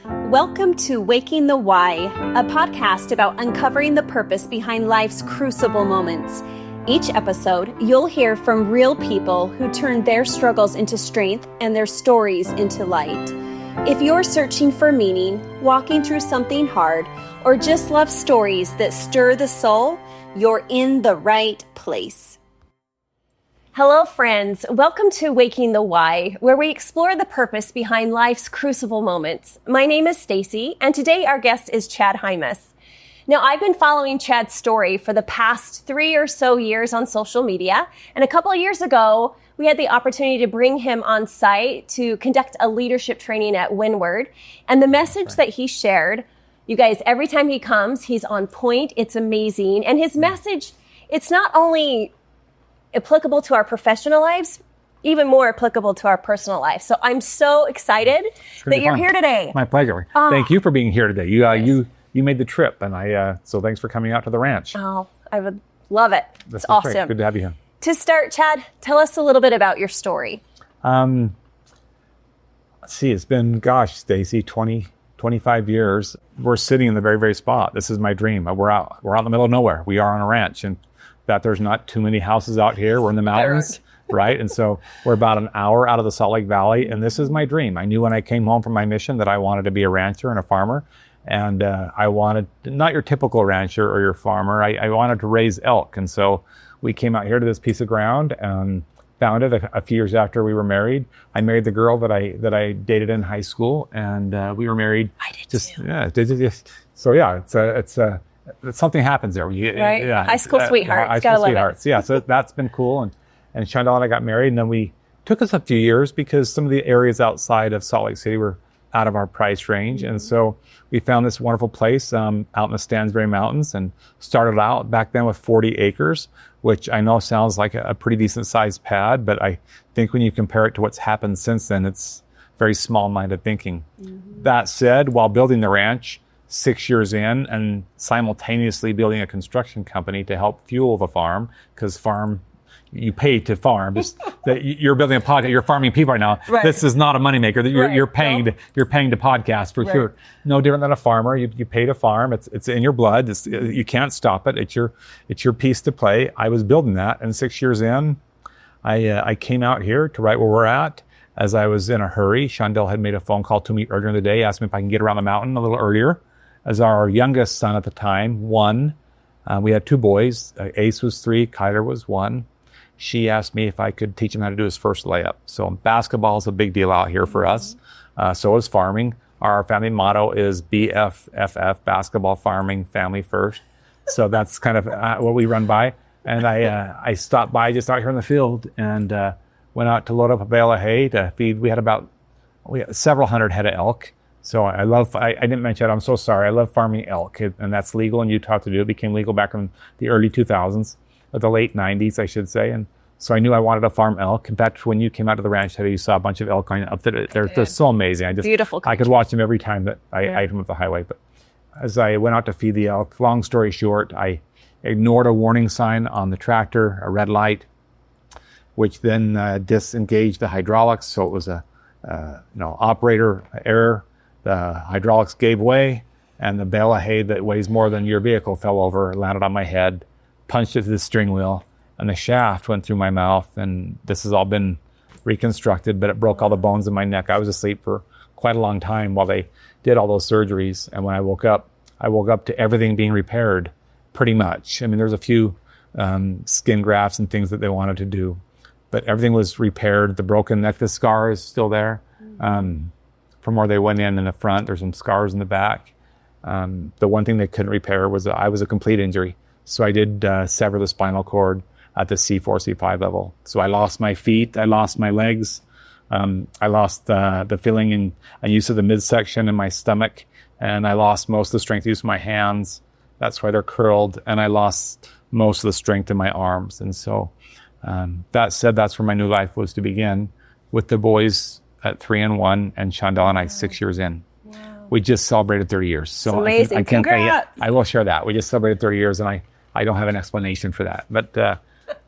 Welcome to Waking the Why, a podcast about uncovering the purpose behind life's crucible moments. Each episode, you'll hear from real people who turn their struggles into strength and their stories into light. If you're searching for meaning, walking through something hard, or just love stories that stir the soul, you're in the right place. Hello, friends. Welcome to Waking the Why, where we explore the purpose behind life's crucible moments. My name is Stacy, and today our guest is Chad Hymas. Now, I've been following Chad's story for the past 3 or so years on social media, and a couple of years ago, we had the opportunity to bring him on site to conduct a leadership training at Windward. And the message that he shared, you guys, every time he comes, he's on point. It's amazing. And his message, it's not only applicable to our professional lives, even more applicable to our personal life. So I'm so excited that you're here today. My pleasure. Thank you for being here today. You made the trip, and so thanks for coming out to the ranch. Oh, I would love it. It's awesome. Great. Good to have you here. To start, Chad, tell us a little bit about your story. Let's see, it's been, Stacy, 25 years. We're sitting in the very, very spot. This is my dream. We're out in the middle of nowhere. We are on a ranch, and that there's not too many houses out here. We're in the mountains, right? And so we're about an hour out of the Salt Lake Valley, and this is my dream. I knew when I came home from my mission that I wanted to be a rancher and a farmer, and I wanted, not your typical rancher or your farmer, I wanted to raise elk. And so we came out here to this piece of ground and found it a few years after we were married. I married the girl that I dated in high school, and we were married. I did too. So yeah, it's something happens there. Right? Yeah, high school sweethearts. High school sweethearts. Yeah, so that's been cool. And Chandel and I got married, and then we took us a few years because some of the areas outside of Salt Lake City were out of our price range. And so we found this wonderful place out in the Stansbury Mountains and started out back then with 40 acres, which I know sounds like a pretty decent sized pad, but I think when you compare it to what's happened since then, it's very small-minded thinking. Mm-hmm. That said, while building the ranch, 6 years in, and simultaneously building a construction company to help fuel the farm, because you pay to farm. Just that you're building a podcast, you're farming people right now. Right. This is not a moneymaker. You're paying to podcast for sure. No different than a farmer. You pay to farm. It's in your blood. You can't stop it. It's your piece to play. I was building that, and 6 years in, I came out here to right where we're at. As I was in a hurry, Chandel had made a phone call to me earlier in the day, asked me if I can get around the mountain a little earlier. As our youngest son at the time, one, we had two boys. Ace was 3, Kyler was 1. She asked me if I could teach him how to do his first layup. So basketball is a big deal out here for us. So is farming. Our family motto is BFFF, basketball, farming, family first. So that's kind of what we run by. And I stopped by just out here in the field and went out to load up a bale of hay to feed. We had several hundred head of elk. So I didn't mention it, I'm so sorry. I love farming elk, and that's legal in Utah to do. It became legal back in the early 2000s, or the late 90s, I should say. And so I knew I wanted to farm elk. In fact, when you came out to the ranch today, you saw a bunch of elk going up there. They're so amazing. Beautiful creature. I could watch them every time that I ate them up the highway. But as I went out to feed the elk, long story short, I ignored a warning sign on the tractor, a red light, which then disengaged the hydraulics. So it was a operator error. The hydraulics gave way, and the bale of hay that weighs more than your vehicle fell over, landed on my head, punched it to the steering wheel, and the shaft went through my mouth. And this has all been reconstructed, but it broke all the bones in my neck. I was asleep for quite a long time while they did all those surgeries. And when I woke up to everything being repaired, pretty much. I mean, there's a few skin grafts and things that they wanted to do, but everything was repaired. The broken neck, the scar is still there. From where they went in the front, there's some scars in the back. The one thing they couldn't repair was I was a complete injury. So I did sever the spinal cord at the C4, C5 level. So I lost my feet, I lost my legs, I lost the feeling and use of the midsection in my stomach, and I lost most of the strength use of my hands. That's why they're curled, and I lost most of the strength in my arms. And so that said, that's where my new life was to begin, with the boys at 3 and 1, and Chandel and I 6 years in. Wow. We just celebrated 30 years. So it's amazing. Congrats. I will share that. We just celebrated 30 years, and I don't have an explanation for that. But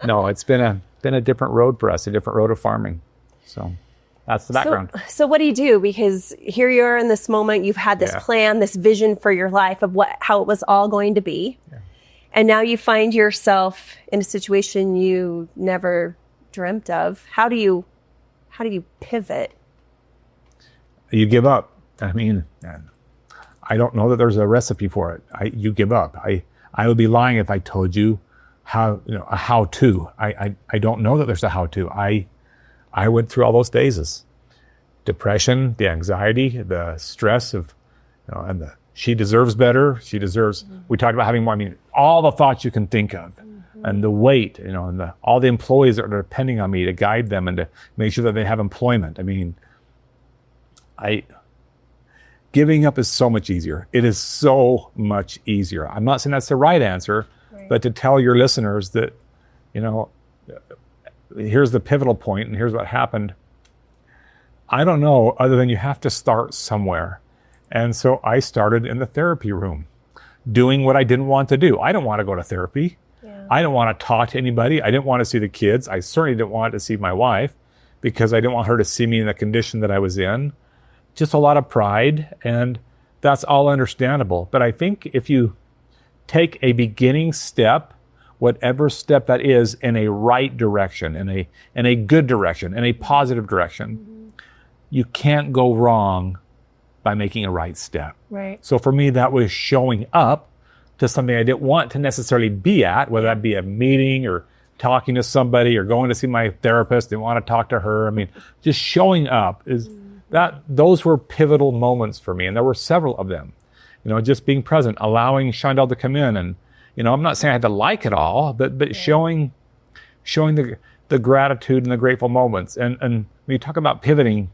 no, it's been a different road for us, a different road of farming. So that's the background. So what do you do? Because here you are in this moment, you've had this plan, this vision for your life of how it was all going to be. Yeah. And now you find yourself in a situation you never dreamt of. How do you pivot? You give up. I mean, I don't know that there's a recipe for it. You give up. I would be lying if I told you a how-to. I don't know that there's a how-to. I went through all those phases. Depression, the anxiety, the stress of, and she deserves better. She deserves, we talked about having more, all the thoughts you can think of, and the weight, and all the employees that are depending on me to guide them and to make sure that they have employment. Giving up is so much easier. It is so much easier. I'm not saying that's the right answer, but to tell your listeners that, here's the pivotal point and here's what happened. I don't know, other than you have to start somewhere. And so I started in the therapy room, doing what I didn't want to do. I didn't want to go to therapy. Yeah. I didn't want to talk to anybody. I didn't want to see the kids. I certainly didn't want to see my wife because I didn't want her to see me in the condition that I was in. Just a lot of pride, and that's all understandable. But I think if you take a beginning step, whatever step that is, in a right direction, in a good direction, in a positive direction, you can't go wrong by making a right step. Right. So for me, that was showing up to something I didn't want to necessarily be at, whether that be a meeting or talking to somebody or going to see my therapist. Didn't want to talk to her. Just showing up is those were pivotal moments for me, and there were several of them. Just being present, allowing Shondell to come in, and I'm not saying I had to like it all, but showing the gratitude and the grateful moments. And when you talk about pivoting,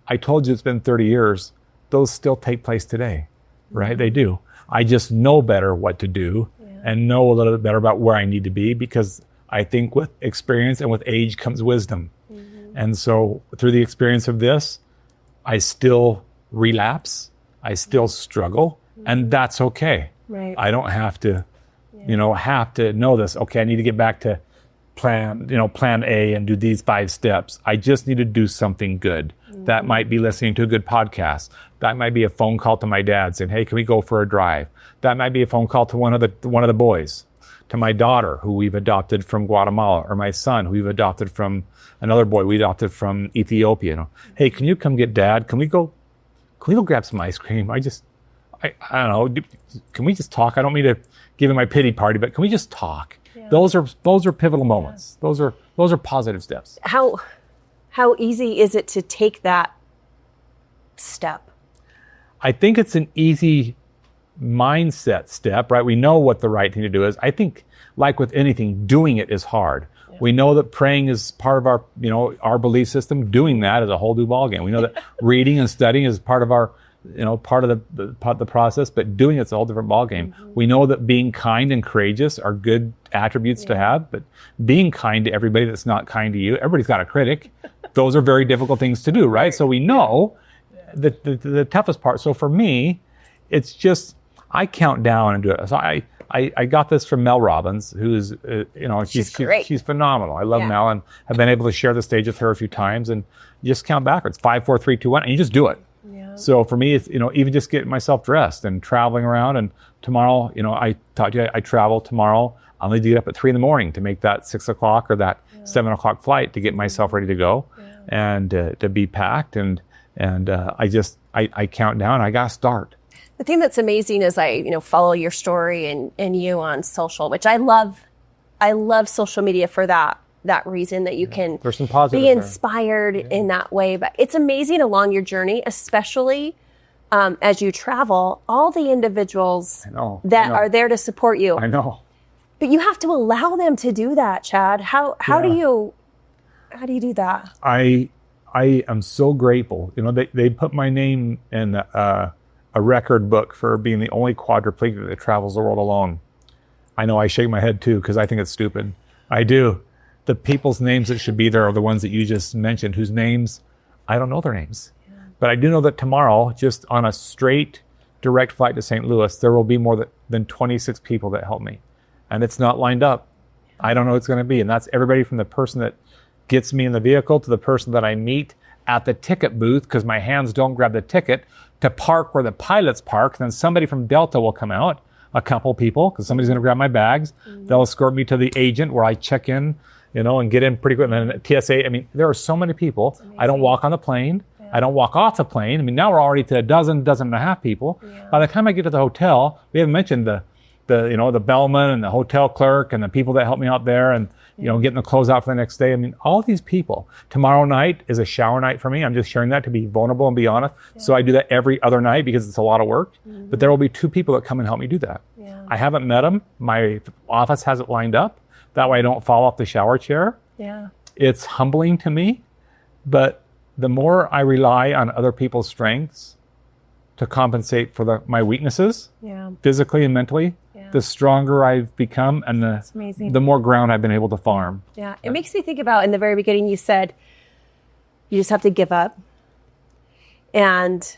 I told you it's been 30 years. Those still take place today, right? They do. I just know better what to do and know a little bit better about where I need to be, because I think with experience and with age comes wisdom. And so through the experience of this, I still relapse, I still struggle, and that's okay. Right. I don't have to, have to know this. Okay, I need to get back to plan A and do these 5 steps. I just need to do something good. That might be listening to a good podcast. That might be a phone call to my dad saying, "Hey, can we go for a drive?" That might be a phone call to one of the boys, to my daughter who we've adopted from Guatemala, or my son who we've adopted from another boy we adopted from Ethiopia. Hey, can you come get Dad? Can we go grab some ice cream? I don't know. Can we just talk? I don't mean to give him my pity party, but can we just talk? Yeah. Those are pivotal moments. Yeah. Those are positive steps. How easy is it to take that step? I think it's an easy mindset step, right? We know what the right thing to do is. I think, like with anything, doing it is hard. Yeah. We know that praying is part of our belief system. Doing that is a whole new ballgame. We know that reading and studying is part of our, part of the process, but doing it's a whole different ballgame. We know that being kind and courageous are good attributes to have, but being kind to everybody that's not kind to you, everybody's got a critic. Those are very difficult things to do, right? So we know the toughest part. So for me, it's just, I count down and do it. So I got this from Mel Robbins, who's, she's phenomenal. I love Mel, and have been able to share the stage with her a few times, and you just count backwards, 5, 4, 3, 2, 1, and you just do it. Yeah. So for me, it's, even just getting myself dressed and traveling around. And tomorrow, I taught you, I travel tomorrow. I'll need to get up at 3 a.m. to make that 6 o'clock or that 7 o'clock flight to get myself ready to go and to be packed. And I count down. I got to start. The thing that's amazing is I follow your story and you on social, which I love social media for that reason, that you can be inspired in that way. But it's amazing along your journey, especially as you travel, all the individuals that are there to support you. I know. But you have to allow them to do that, Chad. How do you do that? I am so grateful. They put my name in a record book for being the only quadriplegic that travels the world alone. I know I shake my head too, because I think it's stupid. I do. The people's names that should be there are the ones that you just mentioned, whose names, I don't know their names. Yeah. But I do know that tomorrow, just on a straight, direct flight to St. Louis, there will be more than 26 people that help me. And it's not lined up. I don't know what it's going to be. And that's everybody from the person that gets me in the vehicle to the person that I meet at the ticket booth because my hands don't grab the ticket to park where the pilots park. Then somebody from Delta will come out, a couple people, because somebody's going to grab my bags. They'll escort me to the agent where I check in, and get in pretty quick. And then TSA, there are so many people. I don't walk on the plane. Yeah. I don't walk off the plane. Now we're already to a dozen and a half people. Yeah. By the time I get to the hotel, we haven't mentioned the bellman and the hotel clerk and the people that help me out there and, getting the clothes out for the next day. All of these people. Tomorrow night is a shower night for me. I'm just sharing that to be vulnerable and be honest. Yeah. So I do that every other night because it's a lot of work. Mm-hmm. But there will be 2 people that come and help me do that. Yeah. I haven't met them. My office has it lined up. That way I don't fall off the shower chair. Yeah. It's humbling to me. But the more I rely on other people's strengths to compensate for my weaknesses, physically and mentally, the stronger I've become and the more ground I've been able to farm. Yeah, it makes me think about, in the very beginning, you said you just have to give up. And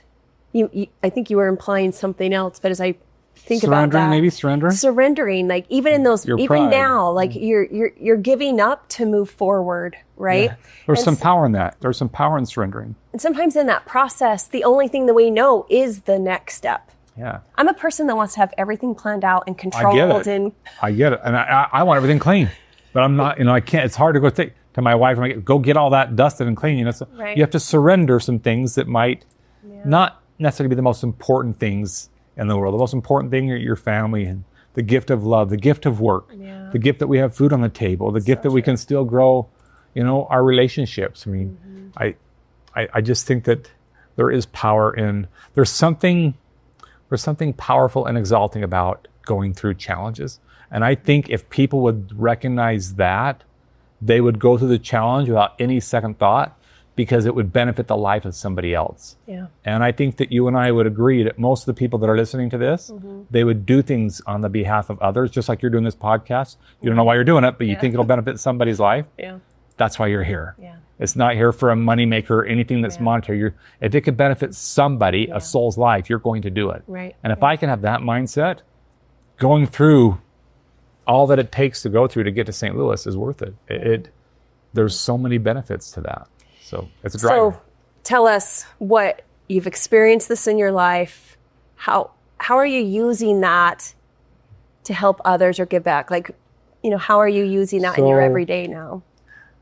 I think you were implying something else, but as I think about that. Surrendering, like even in those, even pride. Now, like you're giving up to move forward, right? Yeah. There's some power in that. There's some power in surrendering. And sometimes in that process, the only thing that we know is the next step. Yeah. I'm a person that wants to have everything planned out and controlled. I get it. And I want everything clean, but I'm not, I can't, it's hard to go to my wife and go get all that dusted and clean. So right. You have to surrender some things that might not necessarily be the most important things in the world. The most important thing are your family and the gift of love, the gift of work, the gift that we have food on the table, the gift that we can still grow, our relationships. I just think that there is power in, there's something powerful and exalting about going through challenges. And I think if people would recognize that, they would go through the challenge without any second thought because it would benefit the life of somebody else. Yeah. And I think that you and I would agree that most of the people that are listening to this, they would do things on the behalf of others, just like you're doing this podcast. You don't know why you're doing it, but you think it'll benefit somebody's life. Yeah. That's why you're here. Yeah. It's not here for a moneymaker or anything that's monetary. If it could benefit somebody, a soul's life, you're going to do it. Right. And if I can have that mindset, going through all that it takes to go through to get to St. Louis is worth it. There's so many benefits to that. So it's a driver. So tell us what you've experienced this in your life. How are you using that to help others or give back? Like, how are you using that in your everyday now?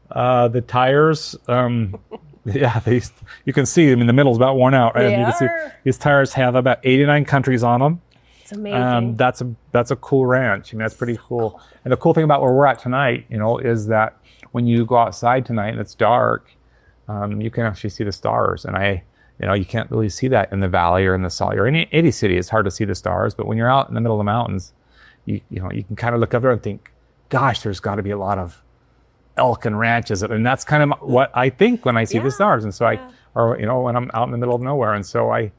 The tires, you can see them in the middle is about worn out, right? You can see these tires have about 89 countries on them. It's amazing. That's a cool ranch. That's pretty cool. And the cool thing about where we're at tonight, is that when you go outside tonight and it's dark, you can actually see the stars. And you can't really see that in the valley or in the Salt or any city. It's hard to see the stars. But when you're out in the middle of the mountains, you can kind of look up there and think, gosh, there's got to be a lot of elk and ranches. And that's kind of what I think when I see the stars. And so when I'm out in the middle of nowhere. And so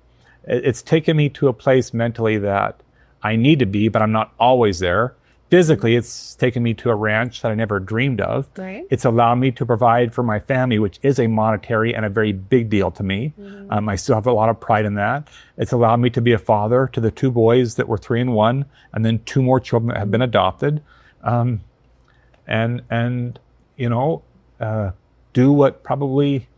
it's taken me to a place mentally that I need to be, but I'm not always there. Physically, it's taken me to a ranch that I never dreamed of. Right. It's allowed me to provide for my family, which is a monetary and a very big deal to me. I still have a lot of pride in that. It's allowed me to be a father to the 2 boys that were 3 and 1, and then 2 more children that have been adopted. Do what probably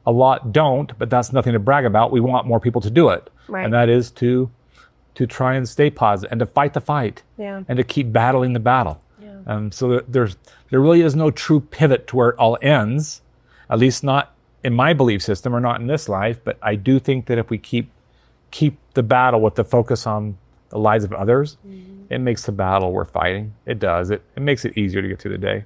a lot don't, but that's nothing to brag about. We want more people to do it. Right. And that is to try and stay positive and to fight the fight and to keep battling the battle. Yeah. So there really is no true pivot to where it all ends, at least not in my belief system or not in this life. But I do think that if we keep the battle with the focus on the lives of others, it makes the battle worth fighting. It does. It makes it easier to get through the day.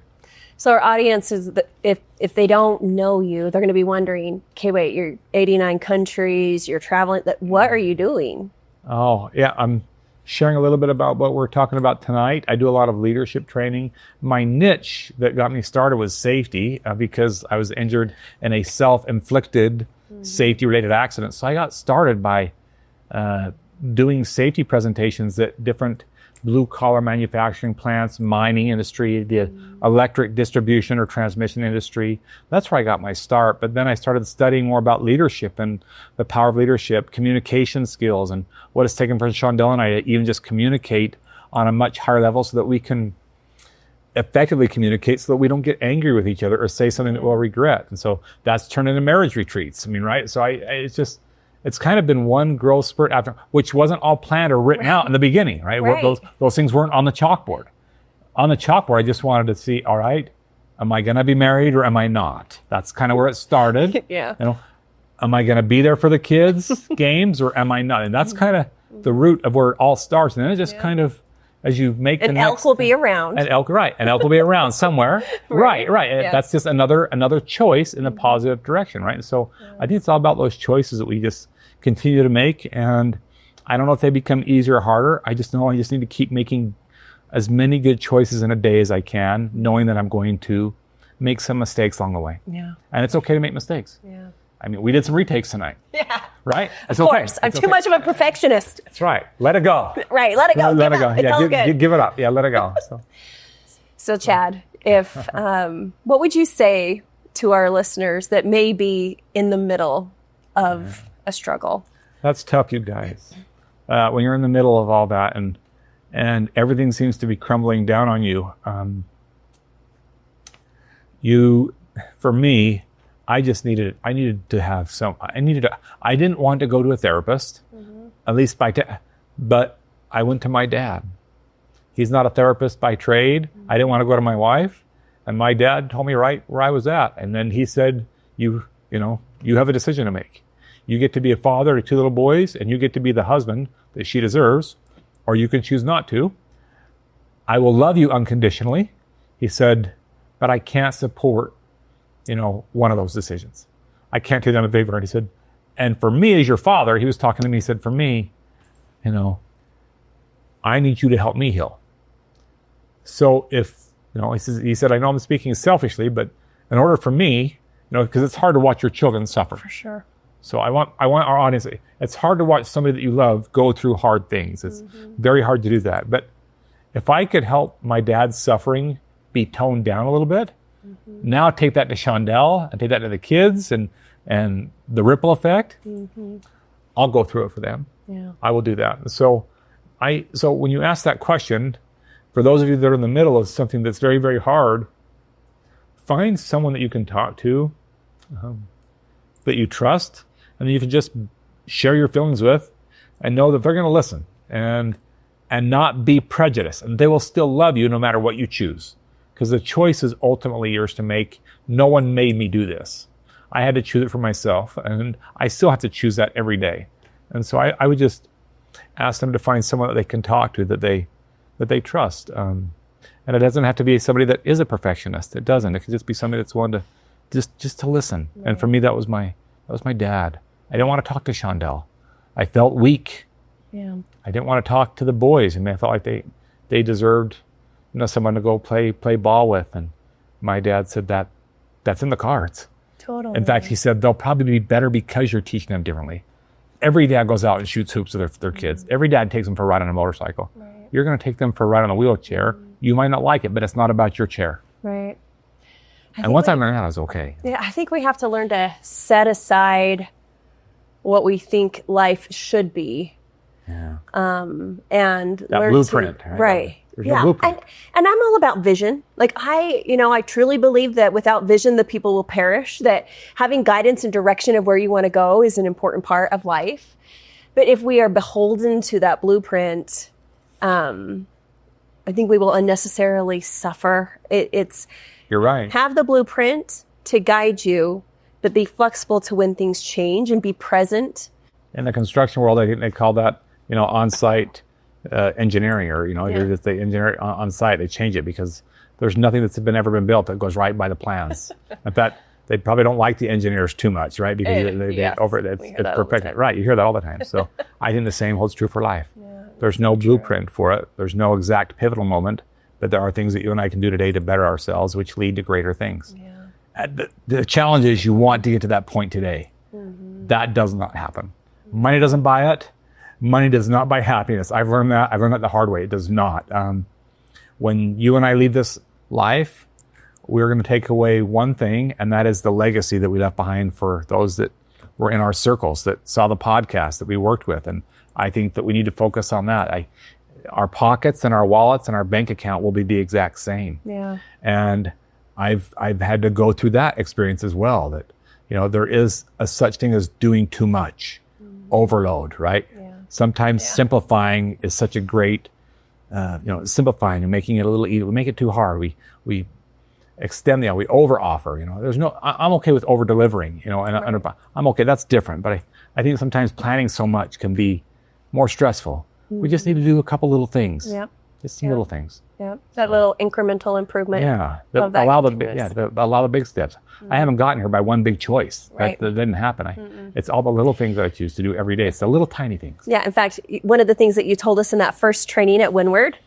So our audience is, if they don't know you, they're going to be wondering, okay, wait, you're 89 countries, you're traveling, what are you doing? Oh, yeah, I'm sharing a little bit about what we're talking about tonight. I do a lot of leadership training. My niche that got me started was safety because I was injured in a self-inflicted safety-related accident. So I got started by doing safety presentations at different blue-collar manufacturing plants, mining industry, the electric distribution or transmission industry. That's where I got my start. But then I started studying more about leadership and the power of leadership, communication skills, and what it's taken for Shondell and I to even just communicate on a much higher level so that we can effectively communicate so that we don't get angry with each other or say something that we'll regret. And so that's turned into marriage retreats. I mean, right? So it's kind of been one growth spurt after, which wasn't all planned or written out in the beginning, right? Those things weren't on the chalkboard. On the chalkboard, I just wanted to see, all right, am I going to be married or am I not? That's kind of where it started. Yeah. You know, am I going to be there for the kids' games or am I not? And that's kind of the root of where it all starts. And then it just kind of, as you make the elk will be around. An elk will be around somewhere. Right. Yeah. That's just another choice in a positive direction, right? And so I think it's all about those choices that we just continue to make. And I don't know if they become easier or harder. I just know I just need to keep making as many good choices in a day as I can, knowing that I'm going to make some mistakes along the way. Yeah. And it's okay to make mistakes. Yeah. I mean, we did some retakes tonight. Yeah. Right? It's of course. Okay. I'm too much of a perfectionist. That's right. Let it go. Right. Let it go. Let it go. It's all good. Give it up. Yeah, let it go. So Chad, if what would you say to our listeners that may be in the middle of a struggle? That's tough, you guys. When you're in the middle of all that and everything seems to be crumbling down on you, for me, I didn't want to go to a therapist, at least but I went to my dad. He's not a therapist by trade. I didn't want to go to my wife, and my dad told me right where I was at. And then he said, you have a decision to make. You get to be a father to 2 little boys, and you get to be the husband that she deserves, or you can choose not to. I will love you unconditionally, he said, but I can't support one of those decisions. I can't do them a favor. And he said, and for me as your father, he was talking to me, he said, for me, I need you to help me heal. So if, he said, I know I'm speaking selfishly, but in order for me, because it's hard to watch your children suffer. For sure. So I want our audience, it's hard to watch somebody that you love go through hard things. It's very hard to do that. But if I could help my dad's suffering be toned down a little bit, now take that to Shondell and take that to the kids and the ripple effect. I'll go through it for them. Yeah. I will do that. So when you ask that question, for those of you that are in the middle of something that's very, very hard, find someone that you can talk to, that you trust, and that you can just share your feelings with, and know that they're going to listen and not be prejudiced, and they will still love you no matter what you choose. Because the choice is ultimately yours to make. No one made me do this. I had to choose it for myself, and I still have to choose that every day. And so I would just ask them to find someone that they can talk to, that they trust. And it doesn't have to be somebody that is a perfectionist. It doesn't. It can just be somebody that's willing to just to listen. Right. And for me, that was my dad. I didn't want to talk to Shondell. I felt weak. Yeah. I didn't want to talk to the boys. I felt like they deserved someone to go play ball with. And my dad said that's in the cards. Totally. In fact, he said they'll probably be better because you're teaching them differently. Every dad goes out and shoots hoops with their kids. Every dad takes them for a ride on a motorcycle. Right. You're going to take them for a ride on a wheelchair. You might not like it, but it's not about your chair. Right. And once I learned that, I was okay. Yeah, I think we have to learn to set aside what we think life should be. Yeah. And that learn blueprint. Right. There's no blueprint. And I'm all about vision. Like I truly believe that without vision, the people will perish, that having guidance and direction of where you want to go is an important part of life. But if we are beholden to that blueprint, I think we will unnecessarily suffer. You're right. Have the blueprint to guide you, but be flexible to when things change and be present. In the construction world, I think they call that, on-site engineering, or you're just the engineer on site. They change it because there's nothing that's ever been built that goes right by the plans. In fact, they probably don't like the engineers too much, right? Because it's perfect. Right, you hear that all the time. So I think the same holds true for life. Yeah, there's no blueprint for it. There's no exact pivotal moment, but there are things that you and I can do today to better ourselves, which lead to greater things. Yeah. The challenge is you want to get to that point today. That does not happen. Money doesn't buy it. Money does not buy happiness. I've learned that the hard way. It does not. When you and I leave this life, we're going to take away one thing, and that is the legacy that we left behind for those that were in our circles, that saw the podcast that we worked with. And I think that we need to focus on that. our pockets and our wallets and our bank account will be the exact same. Yeah. And I've had to go through that experience as well, that, there is a such thing as doing too much, overload, right? Yeah. Sometimes simplifying is such a great, simplifying and making it a little easy. We make it too hard. We extend we over offer, I'm okay with over delivering, and I'm okay, that's different. But I think sometimes planning so much can be more stressful. We just need to do a couple little things. Yep. Just some little things. Yeah. That little incremental improvement. Yeah. Allow the big steps. I haven't gotten here by one big choice. Right. That didn't happen. It's all the little things that I choose to do every day. It's the little tiny things. Yeah. In fact, one of the things that you told us in that first training at Windward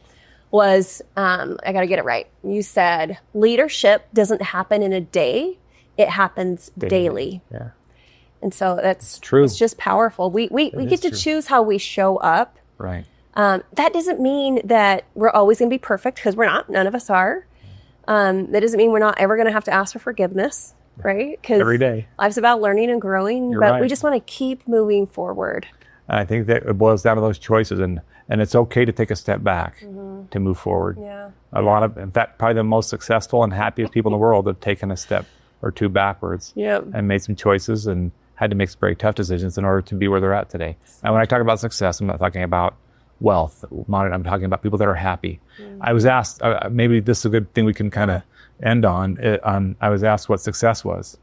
was, I got to get it right. You said leadership doesn't happen in a day. It happens daily. Yeah. And so that's true. It's just powerful. We get to choose how we show up. Right. That doesn't mean that we're always going to be perfect, because we're not. None of us are. That doesn't mean we're not ever going to have to ask for forgiveness, right? Because every day life's about learning and growing, but we just want to keep moving forward. And I think that it boils down to those choices, and it's okay to take a step back to move forward. Yeah. In fact, probably the most successful and happiest people in the world have taken a step or two backwards and made some choices and had to make some very tough decisions in order to be where they're at today. And when I talk about success, I'm not talking about wealth, I'm talking about people that are happy. I was asked, maybe this is a good thing we can kind of end on. I was asked what success was.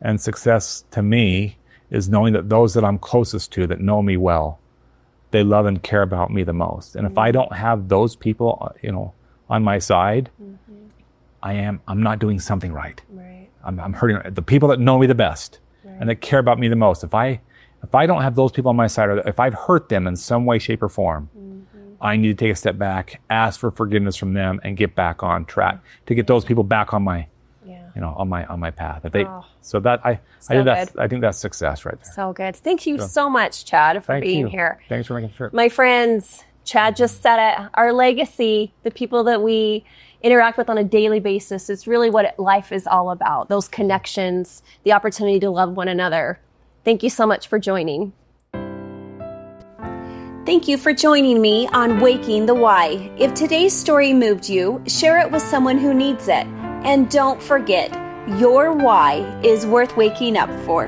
And success to me is knowing that those that I'm closest to, that know me well, they love and care about me the most. And if I don't have those people, on my side, I'm not doing something right. Right. I'm hurting the people that know me the best and that care about me the most. If I don't have those people on my side, or if I've hurt them in some way, shape, or form, I need to take a step back, ask for forgiveness from them, and get back on track to get those people back on my, on my path. I think that's success right there. So good. Thank you so much, Chad, for being here. Thanks for making sure. My friends, Chad just said it. Our legacy, the people that we interact with on a daily basis, is really what life is all about. Those connections, the opportunity to love one another. Thank you so much for joining. Thank you for joining me on Waking the Why. If today's story moved you, share it with someone who needs it. And don't forget, your why is worth waking up for.